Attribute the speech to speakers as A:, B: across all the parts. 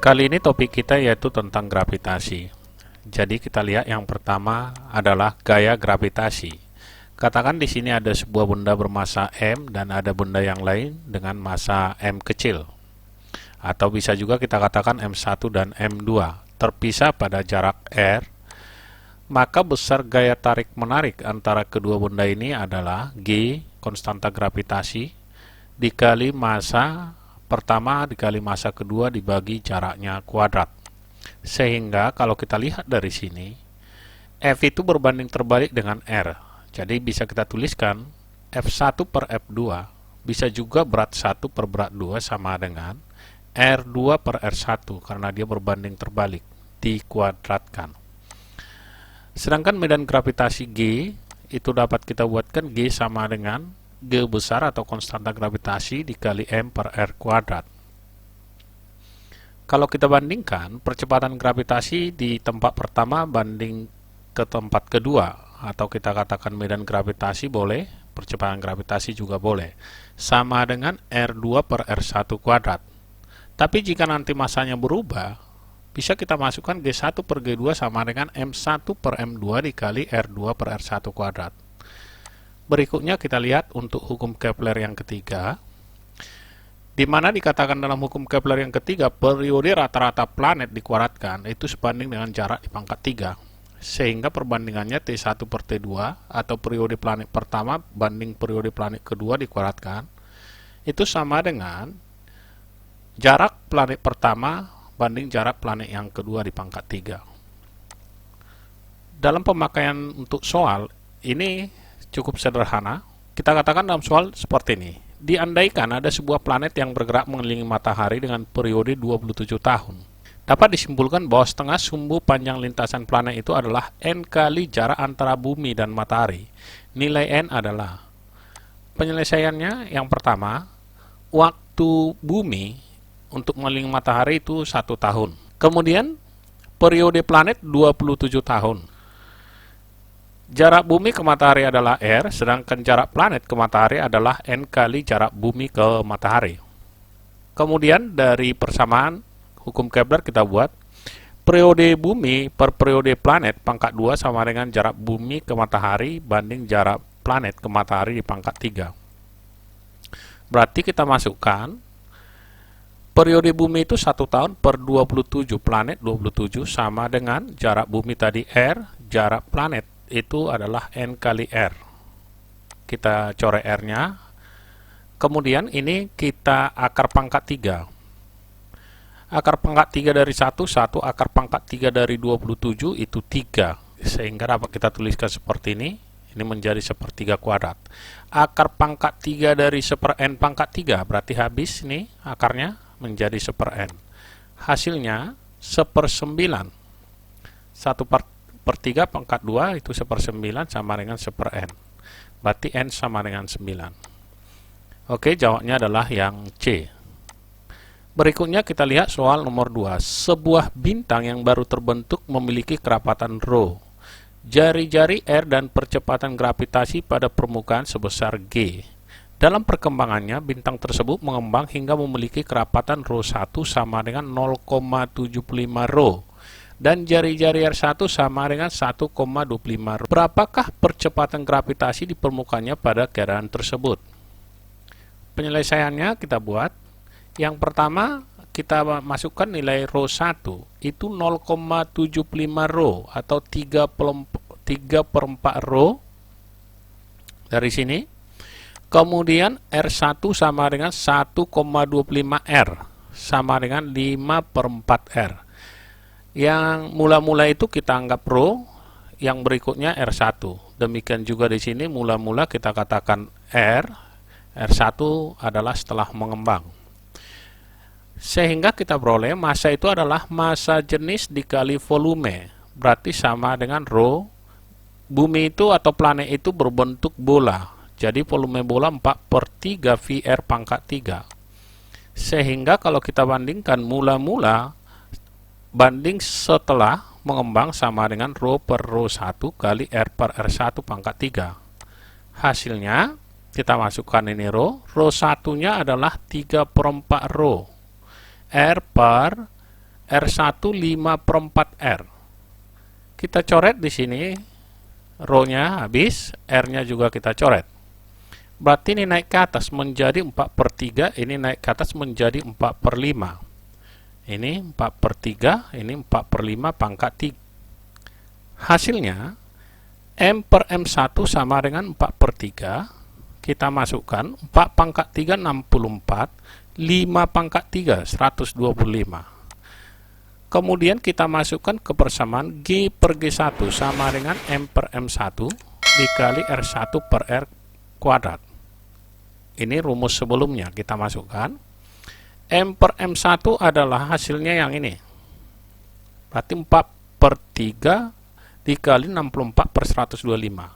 A: Kali ini topik kita yaitu tentang gravitasi. Jadi kita lihat yang pertama adalah gaya gravitasi. Katakan di sini ada sebuah benda bermassa m dan ada benda yang lain dengan massa m kecil. Atau bisa juga kita katakan m1 dan m2 terpisah pada jarak r. Maka besar gaya tarik-menarik antara kedua benda ini adalah G, konstanta gravitasi, dikali massa pertama dikali massa kedua dibagi jaraknya kuadrat. Sehingga kalau kita lihat dari sini, F itu berbanding terbalik dengan R. Jadi bisa kita tuliskan F1 per F2 bisa juga berat 1 per berat 2 sama dengan R2 per R1 karena dia berbanding terbalik, dikuadratkan. Sedangkan medan gravitasi G itu dapat kita buatkan G sama dengan G besar atau konstanta gravitasi dikali M per R kuadrat. Kalau kita bandingkan percepatan gravitasi di tempat pertama banding ke tempat kedua, atau kita katakan medan gravitasi boleh, percepatan gravitasi juga boleh, sama dengan R2 per R1 kuadrat. Tapi jika nanti masanya berubah, bisa kita masukkan G1 per G2 sama dengan M1 per M2 dikali R2 per R1 kuadrat. Berikutnya kita lihat untuk hukum Kepler yang ketiga, di mana dikatakan dalam hukum Kepler yang ketiga periode rata-rata planet dikuadratkan itu sebanding dengan jarak di pangkat 3, sehingga perbandingannya T1 per T2 atau periode planet pertama banding periode planet kedua dikuadratkan itu sama dengan jarak planet pertama banding jarak planet yang kedua di pangkat 3. Dalam pemakaian untuk soal ini cukup sederhana. Kita katakan dalam soal seperti ini. Diandaikan ada sebuah planet yang bergerak mengelilingi matahari dengan periode 27 tahun. Dapat disimpulkan bahwa setengah sumbu panjang lintasan planet itu adalah N kali jarak antara bumi dan matahari. Nilai N adalah, penyelesaiannya yang pertama, waktu bumi untuk mengelilingi matahari itu 1 tahun. Kemudian periode planet 27 tahun. Jarak bumi ke matahari adalah R, sedangkan jarak planet ke matahari adalah N kali jarak bumi ke matahari. Kemudian dari persamaan hukum Kepler kita buat periode bumi per periode planet pangkat 2 sama dengan jarak bumi ke matahari banding jarak planet ke matahari di pangkat 3. Berarti kita masukkan periode bumi itu 1 tahun per 27 planet 27 sama dengan jarak bumi tadi R, jarak planet itu adalah N kali R. Kita coret R-nya. Kemudian ini kita akar pangkat 3. Akar pangkat 3 dari 1, akar pangkat 3 dari 27 itu 3. Sehingga dapat kita tuliskan seperti ini. Ini menjadi sepertiga kuadrat. Akar pangkat 3 dari 1/n pangkat 3. Berarti habis ini akarnya menjadi 1/n. Hasilnya 1/9. 1/3 pangkat 2 itu 1/9 sama dengan 1/n. Berarti n sama dengan 9. Oke, jawabnya adalah yang C. Berikutnya kita lihat soal nomor 2. Sebuah bintang yang baru terbentuk memiliki kerapatan ρ. Jari-jari R dan percepatan gravitasi pada permukaan sebesar G. Dalam perkembangannya, bintang tersebut mengembang hingga memiliki kerapatan ρ1 sama dengan 0,75 ρ. Dan jari-jari R1 sama dengan 1,25 ρ. Berapakah percepatan gravitasi di permukaannya pada keadaan tersebut? Penyelesaiannya kita buat. Yang pertama, kita masukkan nilai ρ1 itu 0,75 ρ atau 3/4 ρ dari sini. Kemudian R1 sama dengan 1,25 R sama dengan 5/4 R. Yang mula-mula itu kita anggap ρ, yang berikutnya R1. Demikian juga di sini mula-mula kita katakan R1 adalah setelah mengembang. Sehingga kita peroleh massa itu adalah massa jenis dikali volume, berarti sama dengan ρ. Bumi itu atau planet itu berbentuk bola, jadi volume bola 4/3 VR pangkat 3. Sehingga kalau kita bandingkan mula-mula banding setelah mengembang sama dengan ρ per ρ1 kali R per R1 pangkat 3. Hasilnya kita masukkan ini ρ1 nya adalah 3/4 ρ. R per R1 5/4R. Kita coret di sini, row-nya habis, R-nya juga kita coret. Berarti ini naik ke atas menjadi 4/3, ini naik ke atas menjadi 4/5. Ini 4/3, ini 4/5 pangkat 3. Hasilnya, M per M1 sama dengan 4/3. Kita masukkan 4 pangkat 3, 64. 5 pangkat 3, 125. Kemudian kita masukkan ke persamaan G per G1 sama dengan M per M1 dikali R1 per R kuadrat. Ini rumus sebelumnya kita masukkan. M per M1 adalah hasilnya yang ini. Berarti 4/3 dikali 64/125.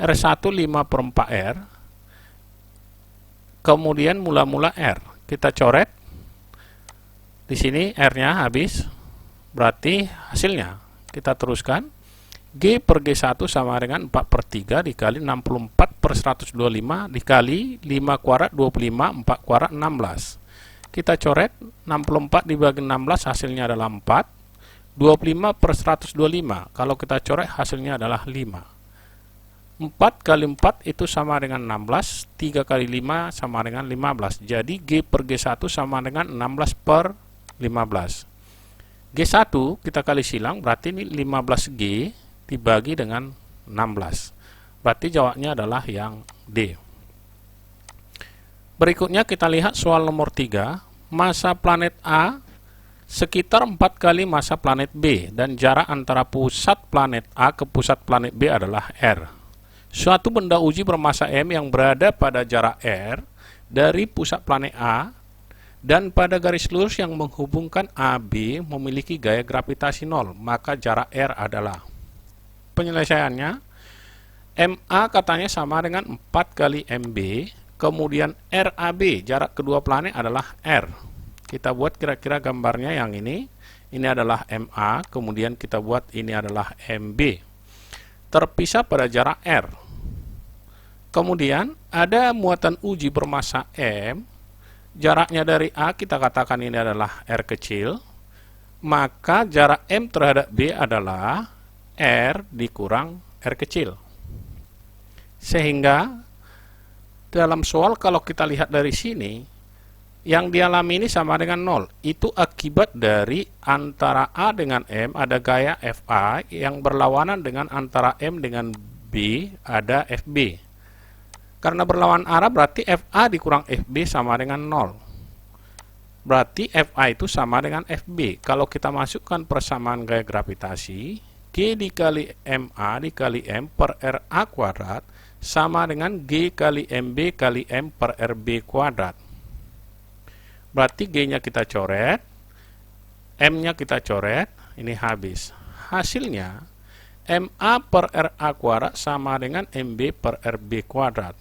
A: R1 5/4R. Kemudian mula-mula R. Kita coret. Di sini R-nya habis. Berarti hasilnya kita teruskan. G per G1 sama dengan 4/3 dikali 64/125 dikali 5 kuadrat 25, 4 kuadrat 16. Kita coret, 64 dibagi 16 hasilnya adalah 4. 25/125, kalau kita coret hasilnya adalah 5. 4 kali 4 itu sama dengan 16, 3 kali 5 sama dengan 15. Jadi G per G1 sama dengan 16/15. G1 kita kali silang, berarti ini 15G dibagi dengan 16. Berarti jawabnya adalah yang D. Berikutnya kita lihat soal nomor 3. Massa planet A sekitar 4 kali massa planet B dan jarak antara pusat planet A ke pusat planet B adalah R. Suatu benda uji bermassa M yang berada pada jarak R dari pusat planet A dan pada garis lurus yang menghubungkan AB memiliki gaya gravitasi 0, maka jarak R adalah. Penyelesaiannya, MA katanya sama dengan 4 kali MB, kemudian RAB, jarak kedua planet adalah R. Kita buat kira-kira gambarnya yang ini. Ini adalah MA, kemudian kita buat ini adalah MB. Terpisah pada jarak R. Kemudian ada muatan uji bermassa M. Jaraknya dari A kita katakan ini adalah R kecil. Maka jarak M terhadap B adalah R dikurang R kecil. Sehingga dalam soal kalau kita lihat dari sini, yang dialami ini sama dengan 0. Itu akibat dari antara A dengan M ada gaya FA yang berlawanan dengan antara M dengan B ada FB. Karena berlawan arah berarti FA dikurang FB sama dengan 0. Berarti FA itu sama dengan FB. Kalau kita masukkan persamaan gaya gravitasi, G dikali MA dikali M per RA kuadrat sama dengan G kali MB kali M per RB kuadrat. Berarti G-nya kita coret, M-nya kita coret, ini habis. Hasilnya, MA per RA kuadrat sama dengan MB per RB kuadrat.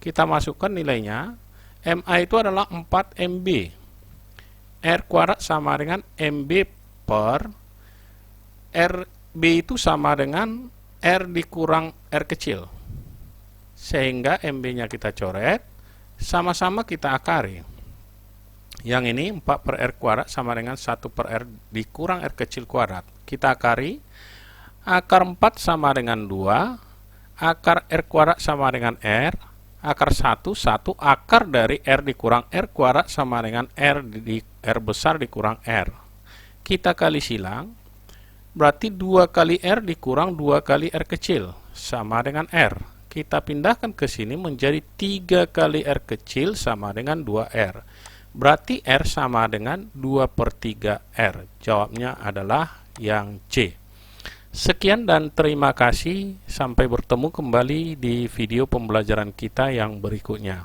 A: Kita masukkan nilainya, MA itu adalah 4 MB. R kuadrat sama dengan MB per RB itu sama dengan R dikurang R kecil. Sehingga MB-nya kita coret, sama-sama kita akari. Yang ini 4 per R kuadrat sama dengan 1 per R dikurang R kecil kuadrat. Kita akari, akar 4 sama dengan 2, akar R kuadrat sama dengan R, akar 1 akar dari R dikurang R kuadrat sama dengan R besar dikurang R. Kita kali silang, berarti 2 kali R dikurang 2 kali R kecil, sama dengan R. Kita pindahkan ke sini menjadi 3 kali R kecil sama dengan 2R. Berarti R sama dengan 2/3 R. Jawabnya adalah yang C. Sekian dan terima kasih. Sampai bertemu kembali di video pembelajaran kita yang berikutnya.